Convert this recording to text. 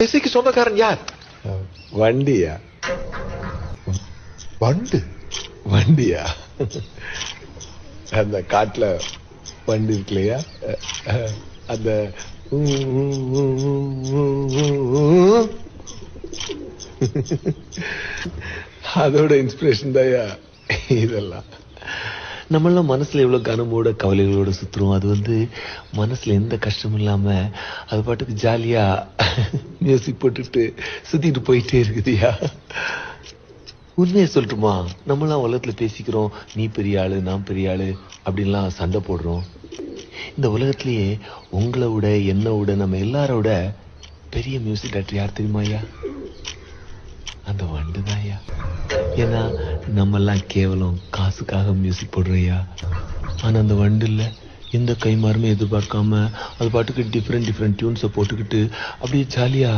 இசைக்கு சொந்தக்காரன் யார்? வண்டியா? வண்டு? வண்டியா? அந்த காட்டுல வண்டி இருக்கு இல்லையா, அந்த அதோட இன்ஸ்பிரேஷன் தாயா இதெல்லாம். நம்மளாம் மனசுல எவ்வளவு கனமோட கவலைகளோட சுத்துறோம். அது மனசுல எந்த கஷ்டமும் இல்லாம அது பாட்டுக்கு ஜாலியா மியூசிக் போட்டுட்டு சுத்திட்டு போயிட்டே இருக்குதுயா. உண்மையை சொல்லட்டுமா, நம்மளாம் உலகத்துல பேசிக்கிறோம், நீ பெரிய ஆளு நான் பெரிய ஆளு அப்படின்லாம் சண்டை போடுறோம். இந்த உலகத்திலேயே உங்களை விட என்ன விட நம்ம எல்லாரோட பெரிய மியூசிக் டைரக்டர் யார் தெரியுமா ஐயா? அந்த வண்டு தான் ஐயா. ஏன்னா நம்ம எல்லாம் கேவலம் காசுக்காக மியூசிக் போடுறையா. ஆனா அந்த வண்டு இல்ல, எந்த கைமாறுமே எதிர்பார்க்காம அது பாட்டுக்கு டிஃப்ரெண்ட் டியூன்ஸை போட்டுக்கிட்டு அப்படியே ஜாலியா